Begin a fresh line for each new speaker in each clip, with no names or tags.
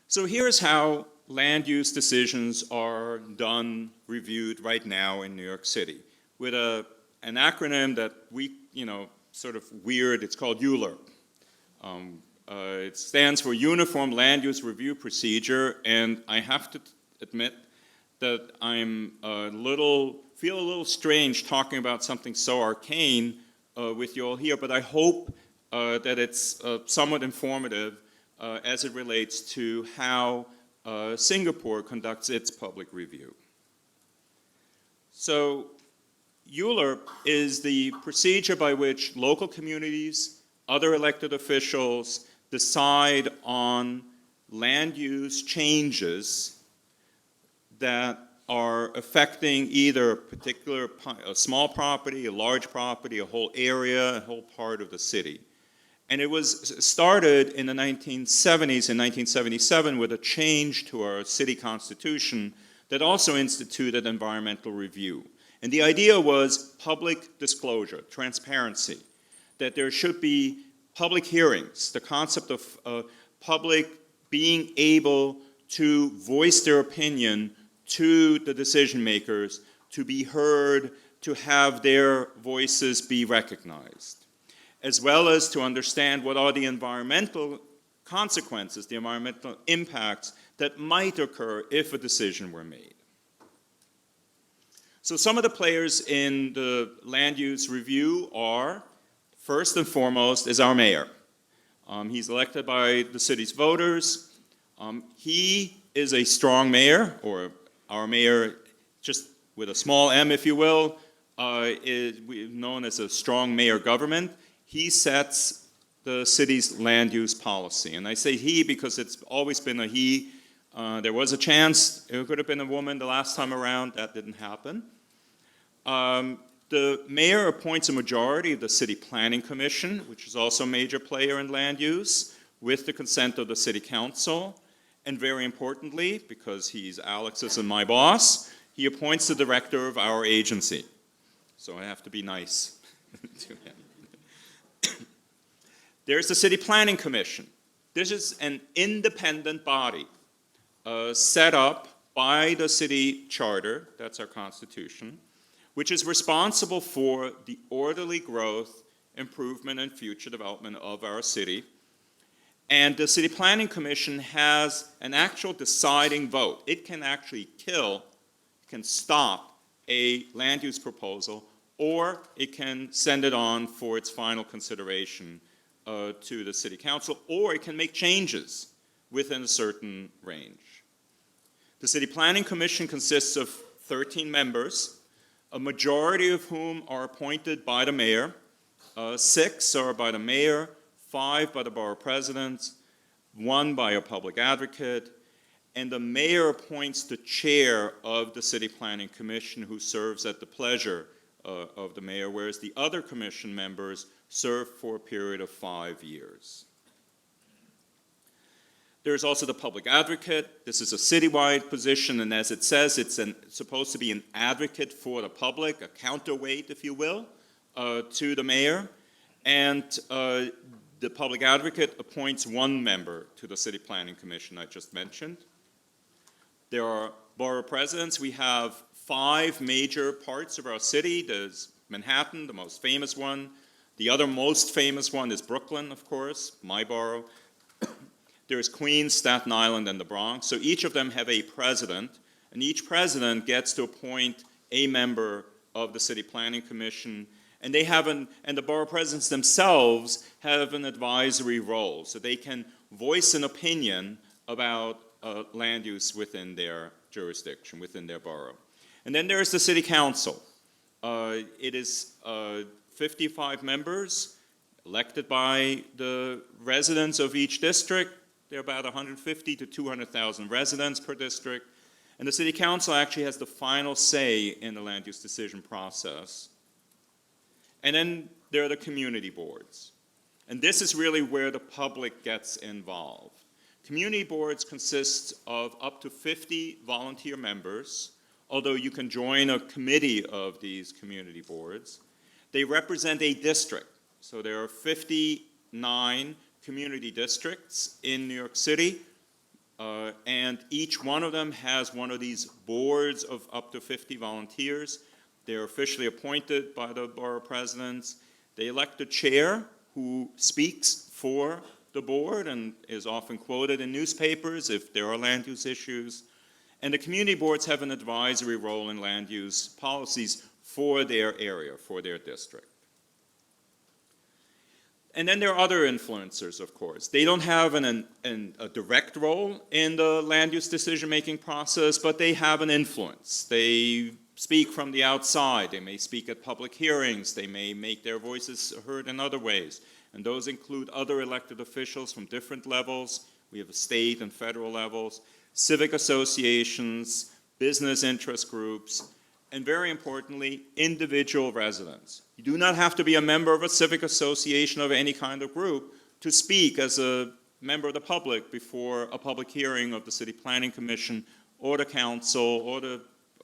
So here's how land use decisions are done, reviewed right now in New York City with an acronym that we, sort of weird, it's called ULURP. It stands for Uniform Land Use Review Procedure, and I have to admit that I'm feel a little strange talking about something so arcane with you all here, but I hope that it's somewhat informative as it relates to how Singapore conducts its public review. So ULURP is the procedure by which local communities, other elected officials decide on land use changes that are affecting either a small property, a large property, a whole area, a whole part of the city. And it was started in the 1970s, in 1977, with a change to our city constitution that also instituted environmental review. And the idea was public disclosure, transparency, that there should be public hearings, the concept of public being able to voice their opinion to the decision makers, to be heard, to have their voices be recognized, as well as to understand what are the environmental consequences, the environmental impacts that might occur if a decision were made. So some of the players in the land use review are, first and foremost, is our mayor. He's elected by the city's voters. He is a strong mayor, or our mayor, just with a small m, if you will, is known as a strong mayor government. He sets the city's land use policy. And I say he because it's always been a he. There was a chance it could have been a woman the last time around. That didn't happen. The mayor appoints a majority of the City Planning Commission, which is also a major player in land use, with the consent of the City Council. And very importantly, because he's Alex's and my boss, he appoints the director of our agency. So I have to be nice to him. There's the City Planning Commission. This is an independent body set up by the city charter, that's our constitution, which is responsible for the orderly growth, improvement, and future development of our city. And the City Planning Commission has an actual deciding vote. It can actually can stop a land use proposal, or it can send it on for its final consideration to the City Council, or it can make changes within a certain range. The City Planning Commission consists of 13 members, a majority of whom are appointed by the mayor. 6 are by the mayor, 5 by the borough president, 1 by a public advocate, and the mayor appoints the chair of the City Planning Commission, who serves at the pleasure of the mayor, whereas the other commission members serve for a period of 5 years. There's also the public advocate. This is a citywide position, and as it says, it's supposed to be an advocate for the public, a counterweight, if you will, to the mayor. And the public advocate appoints 1 member to the City Planning Commission I just mentioned. There are borough presidents. We have 5 major parts of our city. There's Manhattan, the most famous one. The other most famous one is Brooklyn, of course, my borough. There's Queens, Staten Island, and the Bronx. So each of them have a president, and each president gets to appoint a member of the City Planning Commission, and the borough presidents themselves have an advisory role, so they can voice an opinion about land use within their jurisdiction, within their borough. And then there's the City Council. It is 55 members elected by the residents of each district. There are about 150 to 200,000 residents per district. And the City Council actually has the final say in the land use decision process. And then there are the community boards. And this is really where the public gets involved. Community boards consist of up to 50 volunteer members, although you can join a committee of these community boards. They represent a district. So there are 59 community districts in New York City. And each one of them has one of these boards of up to 50 volunteers. They're officially appointed by the borough presidents. They elect a chair who speaks for the board and is often quoted in newspapers if there are land use issues. And the community boards have an advisory role in land use policies for their area, for their district. And then there are other influencers, of course. They don't have a direct role in the land use decision-making process, but they have an influence. They speak from the outside. They may speak at public hearings. They may make their voices heard in other ways. And those include other elected officials from different levels. We have state and federal levels, civic associations, business interest groups, and very importantly, individual residents. You do not have to be a member of a civic association of any kind of group to speak as a member of the public before a public hearing of the City Planning Commission or the council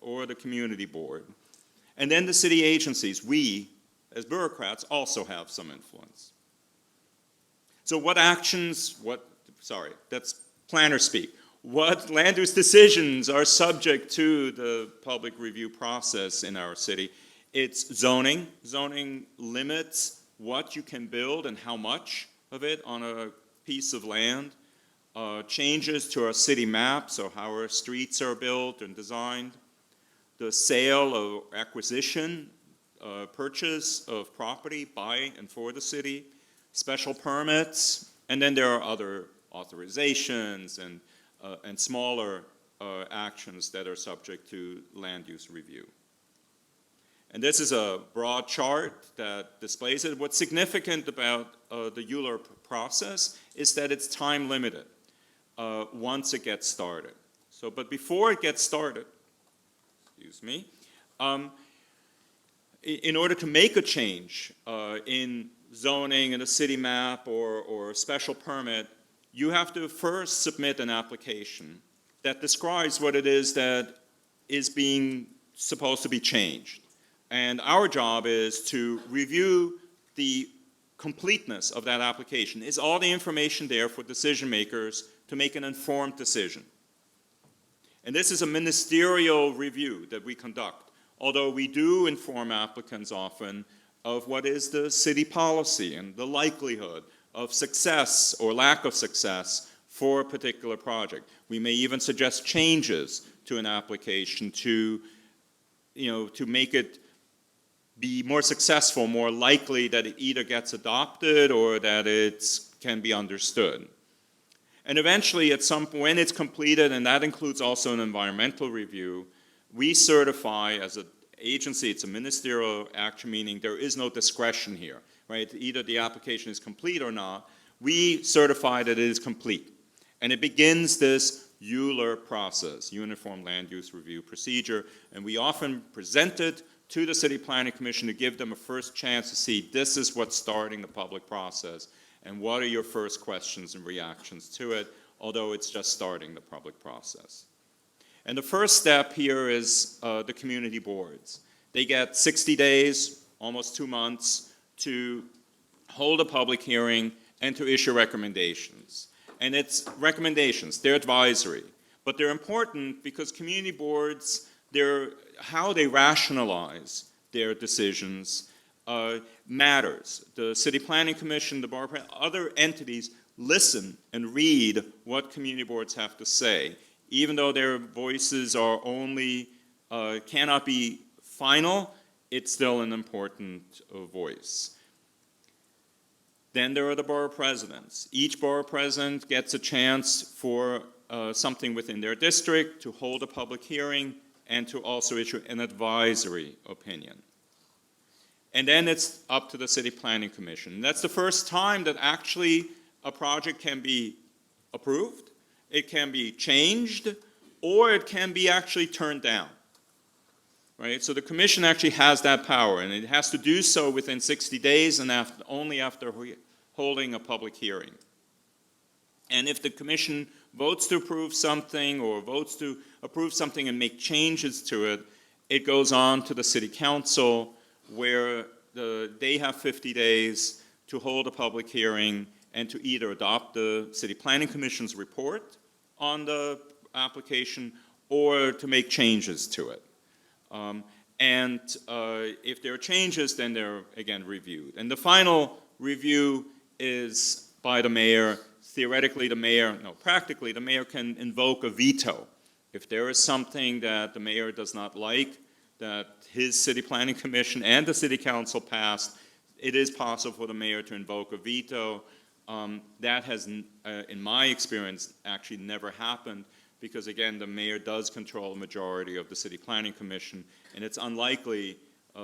or the community board. And then the city agencies, we as bureaucrats also have some influence. So what actions, that's planner speak. What land use decisions are subject to the public review process in our city? It's zoning. Zoning limits what you can build and how much of it on a piece of land. Changes to our city map, so how our streets are built and designed. The sale or acquisition, purchase of property by and for the city. Special permits, and then there are other authorizations and smaller actions that are subject to land use review. And this is a broad chart that displays it. What's significant about the ULURP process is that it's time limited once it gets started. So, but before it gets started, in order to make a change in zoning in a city map or a special permit, you have to first submit an application that describes what it is that is being supposed to be changed. And our job is to review the completeness of that application. Is all the information there for decision makers to make an informed decision? And this is a ministerial review that we conduct, although we do inform applicants often of what is the city policy and the likelihood of success or lack of success for a particular project. We may even suggest changes to an application to make it be more successful, more likely that it either gets adopted or that it can be understood. And eventually, at some point, when it's completed, and that includes also an environmental review, we certify as an agency, it's a ministerial action, meaning there is no discretion here, right? Either the application is complete or not. We certify that it is complete. And it begins this ULURP process, Uniform Land Use Review Procedure, and we often present it to the City Planning Commission to give them a first chance to see this is what's starting the public process, and what are your first questions and reactions to it, although it's just starting the public process. And the first step here is the community boards. They get 60 days, almost 2 months, to hold a public hearing and to issue recommendations. And it's recommendations, they're advisory, but they're important because community boards, how they rationalize their decisions matters. The City Planning Commission, the Borough, other entities listen and read what community boards have to say, even though their voices are cannot be final, it's still an important voice. Then there are the borough presidents. Each borough president gets a chance for something within their district to hold a public hearing and to also issue an advisory opinion. And then it's up to the City Planning Commission. And that's the first time that actually a project can be approved, it can be changed, or it can be actually turned down. Right? So the commission actually has that power, and it has to do so within 60 days and only after holding a public hearing. And if the commission votes to approve something or votes to approve something and make changes to it, it goes on to the city council where they have 50 days to hold a public hearing and to either adopt the City Planning Commission's report on the application or to make changes to it. And if there are changes, then they're, again, reviewed. And the final review is by the mayor. Theoretically, practically, the mayor can invoke a veto. If there is something that the mayor does not like, that his city planning commission and the city council passed, it is possible for the mayor to invoke a veto. That has, in my experience, actually never happened because, again, the mayor does control a majority of the city planning commission, and it's unlikely,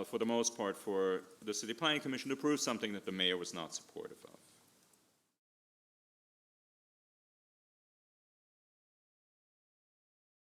for the most part, for the city planning commission to approve something that the mayor was not supportive of.